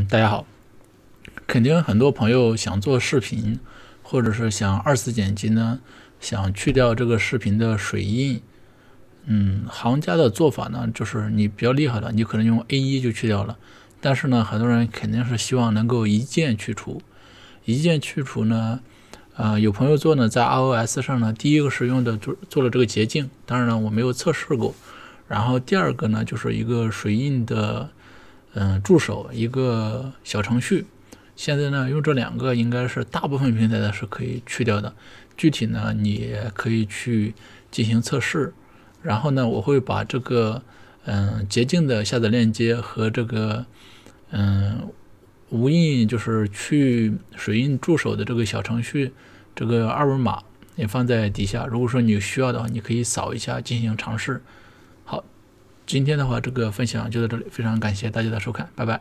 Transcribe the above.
大家好，肯定很多朋友想做视频，或者是想二次剪辑呢，想去掉这个视频的水印。行家的做法呢，就是你比较厉害了，你可能用 A1就去掉了。但是呢，很多人肯定是希望能够一键去除。一键去除呢，有朋友做呢，在 iOS 上呢，第一个是用的做了这个捷径，当然呢，我没有测试过。然后第二个呢，就是一个水印的助手，一个小程序。现在呢，用这两个应该是大部分平台的是可以去掉的。具体呢，你可以去进行测试。然后呢，我会把这个捷径的下载链接和这个无印就是去水印助手的这个小程序这个二维码也放在底下。如果说你需要的话，你可以扫一下进行尝试。好，今天的话这个分享就到这里，非常感谢大家的收看，拜拜。